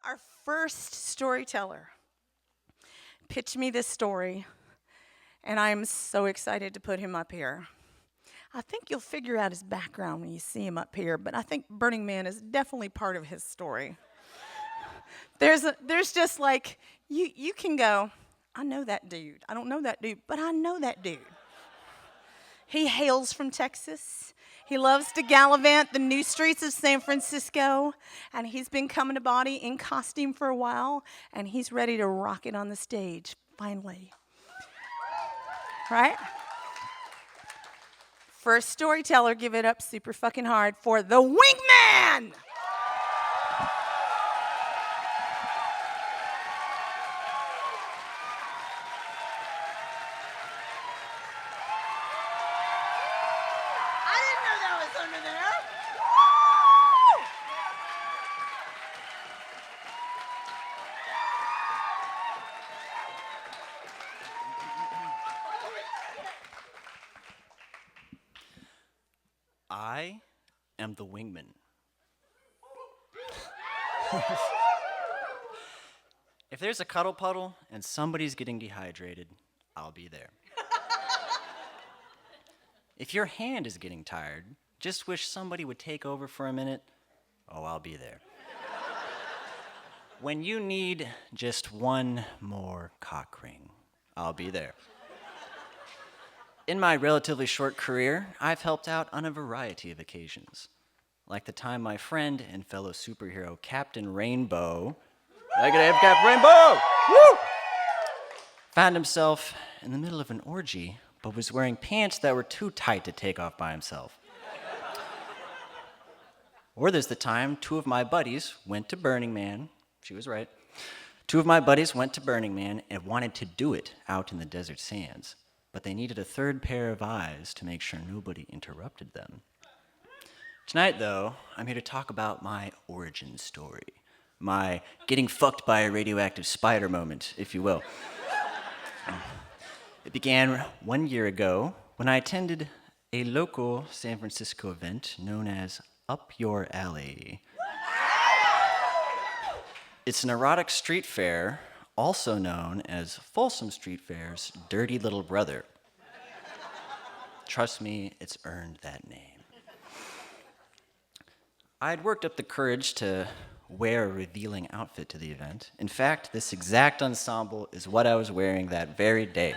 Our first storyteller pitched me this story, and I am so excited to put him up here. I think you'll figure out his background when you see him up here, but I think Burning Man is definitely part of his story. There's just like, you can go, I know that dude. I don't know that dude, but I know that dude. He hails from Texas. He loves to gallivant the new streets of San Francisco, and he's been coming to Bawdy in costume for a while, and he's ready to rock it on the stage, finally. Right? First storyteller, give it up super fucking hard for the Wingman! I didn't know that was under there. Woo! I am the Wingman. If there's a cuddle puddle and somebody's getting dehydrated, I'll be there. If your hand is getting tired, just wish somebody would take over for a minute, oh, I'll be there. When you need just one more cock ring, I'll be there. In my relatively short career, I've helped out on a variety of occasions. Like the time my friend and fellow superhero Captain Rainbow, negative Captain Rainbow, woo! Found himself in the middle of an orgy, but was wearing pants that were too tight to take off by himself. Or there's the time two of my buddies went to Burning Man. She was right. Two of my buddies went to Burning Man and wanted to do it out in the desert sands, but they needed a third pair of eyes to make sure nobody interrupted them. Tonight, though, I'm here to talk about my origin story, my getting fucked by a radioactive spider moment, if you will. It began 1 year ago when I attended a local San Francisco event known as Up Your Alley. It's an erotic street fair, also known as Folsom Street Fair's dirty little brother. Trust me, it's earned that name. I had worked up the courage to wear a revealing outfit to the event. In fact, this exact ensemble is what I was wearing that very day.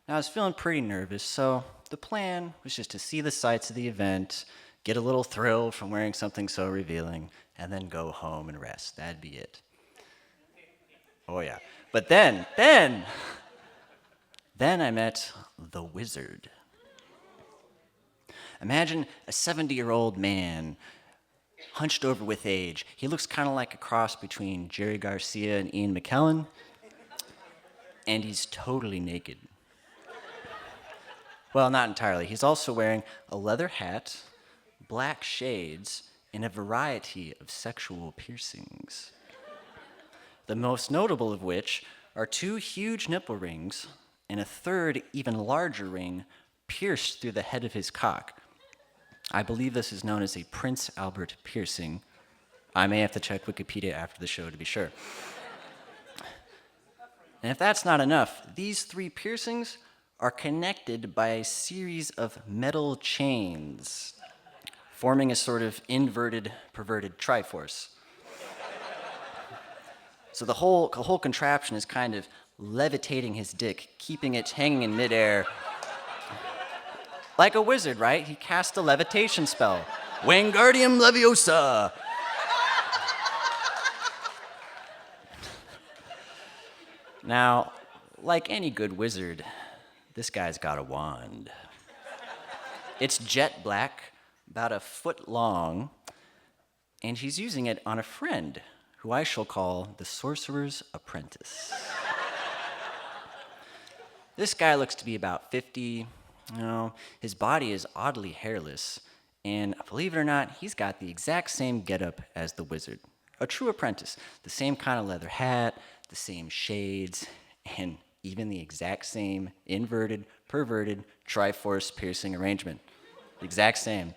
Now, I was feeling pretty nervous, so the plan was just to see the sights of the event, get a little thrill from wearing something so revealing, and then go home and rest. That'd be it. Oh, yeah. But then I met the wizard. Imagine a 70-year-old man, hunched over with age. He looks kind of like a cross between Jerry Garcia and Ian McKellen, and he's totally naked. Well, not entirely. He's also wearing a leather hat, black shades, and a variety of sexual piercings. The most notable of which are two huge nipple rings and a third, even larger ring pierced through the head of his cock. I believe this is known as a Prince Albert piercing. I may have to check Wikipedia after the show to be sure. And if that's not enough, these three piercings are connected by a series of metal chains, forming a sort of inverted, perverted triforce. So the whole contraption is kind of levitating his dick, keeping it hanging in midair. Like a wizard, right? He cast a levitation spell. Wingardium Leviosa! Now, like any good wizard, this guy's got a wand. It's jet black, about a foot long, and he's using it on a friend who I shall call the Sorcerer's Apprentice. This guy looks to be about 50. His body is oddly hairless, and believe it or not, he's got the exact same getup as the wizard. A true apprentice. The same kind of leather hat, the same shades, and even the exact same inverted, perverted, triforce piercing arrangement. The exact same.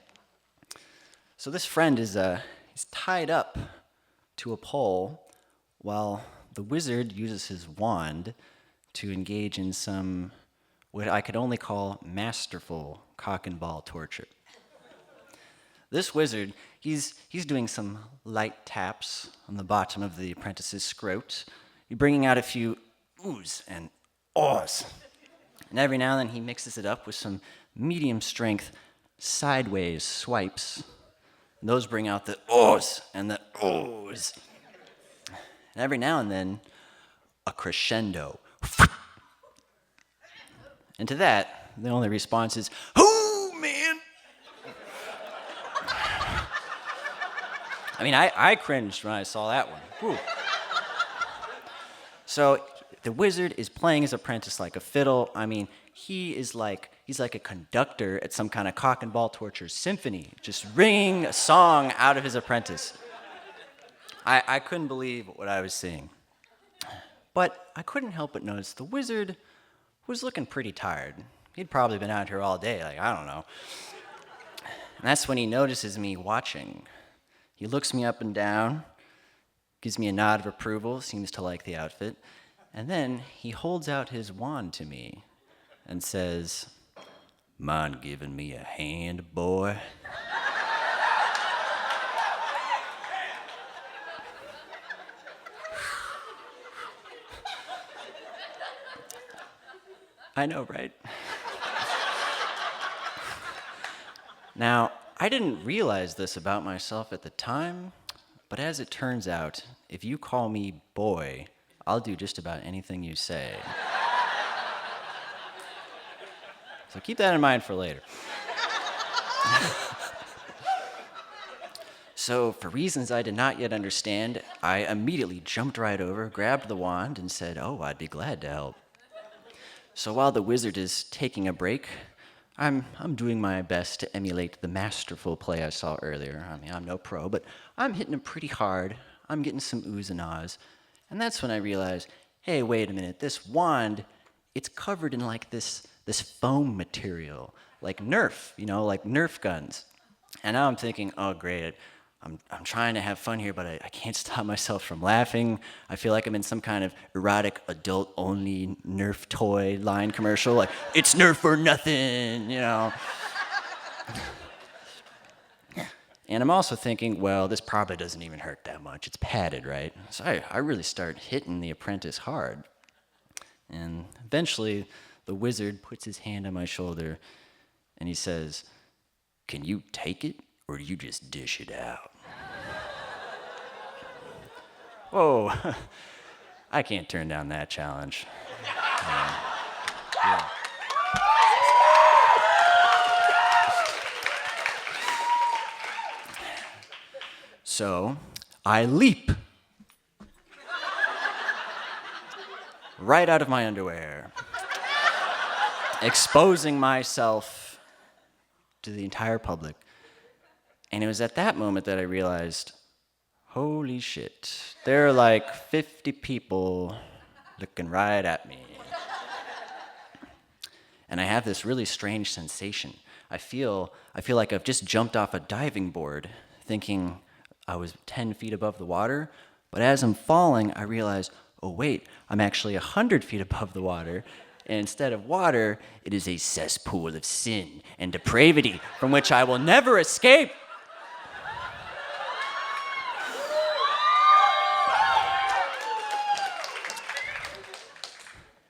So this friend is he's tied up to a pole while the wizard uses his wand to engage in some what I could only call masterful cock and ball torture. This wizard, he's doing some light taps on the bottom of the apprentice's scrot, bringing out a few oohs and ahs. And every now and then he mixes it up with some medium strength sideways swipes. And those bring out the ahs and the ohs. And every now and then, a crescendo. And to that, the only response is, "Hoo, man!" I mean, I cringed when I saw that one. Whew. So the wizard is playing his apprentice like a fiddle. I mean, he's like a conductor at some kind of cock and ball torture symphony, just ringing a song out of his apprentice. I couldn't believe what I was seeing. But I couldn't help but notice the wizard was looking pretty tired. He'd probably been out here all day, like, I don't know. And that's when he notices me watching. He looks me up and down, gives me a nod of approval, seems to like the outfit, and then he holds out his wand to me and says, "Mind giving me a hand, boy?" I know, right? Now, I didn't realize this about myself at the time, but as it turns out, if you call me boy, I'll do just about anything you say. So keep that in mind for later. So, for reasons I did not yet understand, I immediately jumped right over, grabbed the wand, and said, "Oh, I'd be glad to help." So while the wizard is taking a break, I'm doing my best to emulate the masterful play I saw earlier. I mean, I'm no pro, but I'm hitting him pretty hard. I'm getting some oohs and ahs. And that's when I realized, hey, wait a minute, this wand, it's covered in like this foam material, like Nerf, like Nerf guns. And now I'm thinking, oh, great, I'm trying to have fun here, but I can't stop myself from laughing. I feel like I'm in some kind of erotic, adult-only Nerf toy line commercial, like, it's Nerf or nothing, And I'm also thinking, well, this probably doesn't even hurt that much. It's padded, right? So I really start hitting the apprentice hard. And eventually, the wizard puts his hand on my shoulder, and he says, "Can you take it, or do you just dish it out?" Whoa, I can't turn down that challenge. Yeah. So I leap right out of my underwear, exposing myself to the entire public. And it was at that moment that I realized, holy shit, there are like 50 people looking right at me. And I have this really strange sensation. I feel like I've just jumped off a diving board, thinking I was 10 feet above the water. But as I'm falling, I realize, oh wait, I'm actually 100 feet above the water. And instead of water, it is a cesspool of sin and depravity from which I will never escape.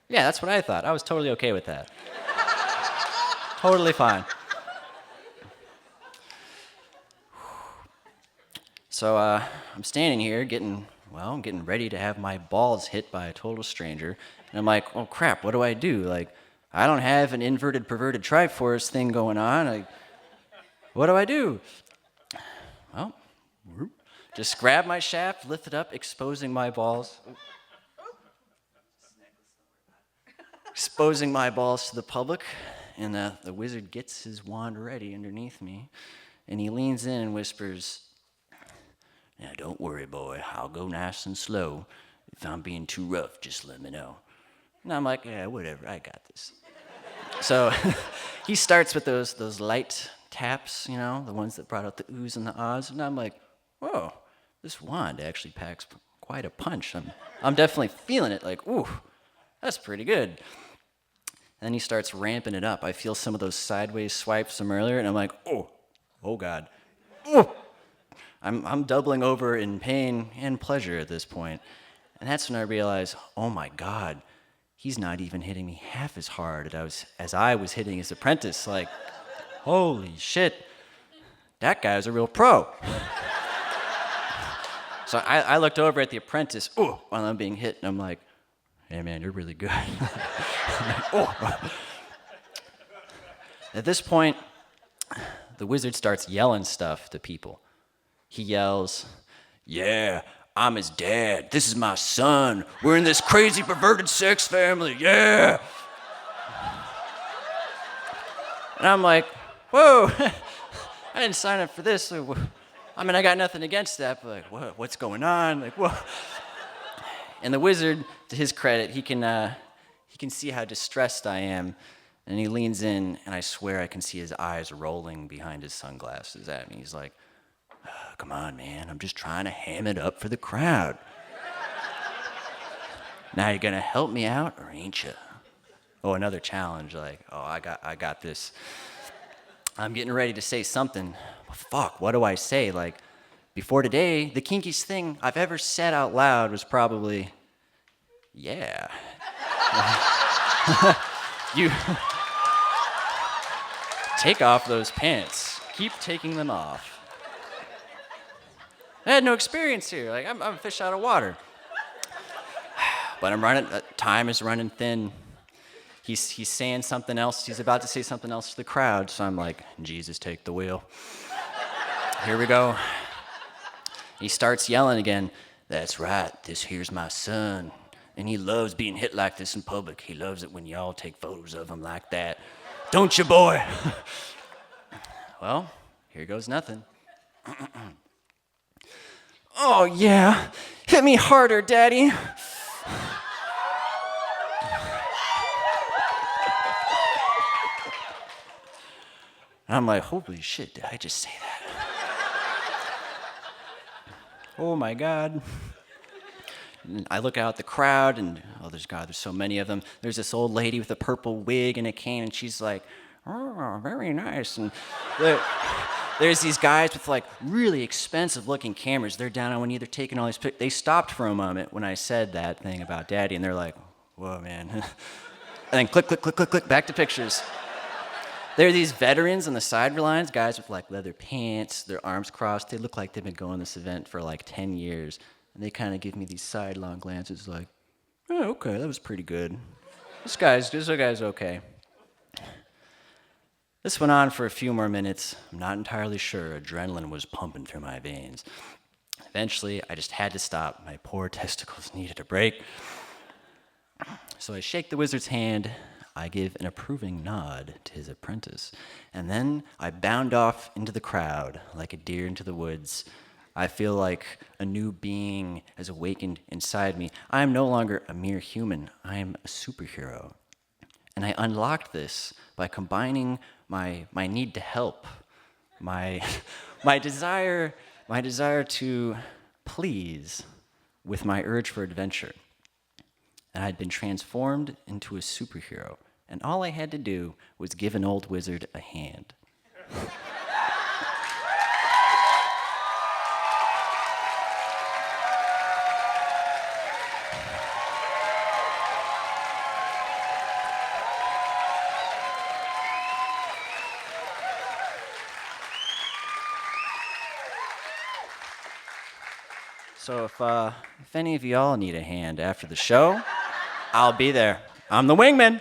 Yeah, that's what I thought. I was totally okay with that. Totally fine. So I'm standing here getting ready to have my balls hit by a total stranger. And I'm like, oh crap, what do I do? Like, I don't have an inverted, perverted triforce thing going on. What do I do? Well, just grab my shaft, lift it up, exposing my balls. Exposing my balls to the public, and the wizard gets his wand ready underneath me, and he leans in and whispers, "Now don't worry, boy, I'll go nice and slow. If I'm being too rough, just let me know." And I'm like, yeah, whatever, I got this. So he starts with those light taps, you know, the ones that brought out the oohs and the ahs. And I'm like, whoa, this wand actually packs quite a punch. I'm definitely feeling it, like, ooh, that's pretty good. And then he starts ramping it up. I feel some of those sideways swipes from earlier, and I'm like, oh God. Oh. I'm doubling over in pain and pleasure at this point. And that's when I realize, oh my God, he's not even hitting me half as hard as I was hitting his apprentice. Like, holy shit, that guy's a real pro. So I looked over at the apprentice, while I'm being hit, and I'm like, hey man, you're really good. At this point, the wizard starts yelling stuff to people. He yells, yeah, I'm his dad. This is my son. We're in this crazy perverted sex family. Yeah. And I'm like, whoa, I didn't sign up for this. I mean, I got nothing against that, but like, what's going on? Like, whoa. And the wizard, to his credit, he can see how distressed I am. And he leans in, and I swear I can see his eyes rolling behind his sunglasses at me. He's like, come on, man, I'm just trying to ham it up for the crowd. Now you're gonna help me out, or ain't you? Oh, another challenge, like, I got this. I'm getting ready to say something. Fuck, what do I say? Like, before today, the kinkiest thing I've ever said out loud was probably, yeah. You take off those pants. Keep taking them off. I had no experience here. Like, I'm a fish out of water. But time is running thin. He's saying something else. He's about to say something else to the crowd. So I'm like, Jesus, take the wheel. Here we go. He starts yelling again. That's right. This here's my son. And he loves being hit like this in public. He loves it when y'all take photos of him like that. Don't you, boy? Well, here goes nothing. Oh, yeah. Hit me harder, Daddy. I'm like, holy shit, did I just say that? Oh my God. And I look out at the crowd, and there's so many of them. There's this old lady with a purple wig and a cane, and she's like, oh, very nice. And there's these guys with like really expensive looking cameras. They're down on one knee, they're taking all these pictures. They stopped for a moment when I said that thing about Daddy, and they're like, whoa, man. And then click, click, click, click, click, back to pictures. There are these veterans on the sidelines, guys with like leather pants, their arms crossed. They look like they've been going to this event for like 10 years. And they kind of give me these sidelong glances like, oh, okay, that was pretty good. This guy's okay. This went on for a few more minutes. I'm not entirely sure. Adrenaline was pumping through my veins. Eventually, I just had to stop. My poor testicles needed a break. So I shake the wizard's hand. I give an approving nod to his apprentice. And then I bound off into the crowd like a deer into the woods. I feel like a new being has awakened inside me. I am no longer a mere human. I am a superhero. And I unlocked this by combining my need to help, my desire to please with my urge for adventure. And I'd been transformed into a superhero. And all I had to do was give an old wizard a hand. So if any of y'all need a hand after the show, I'll be there. I'm the Wingman.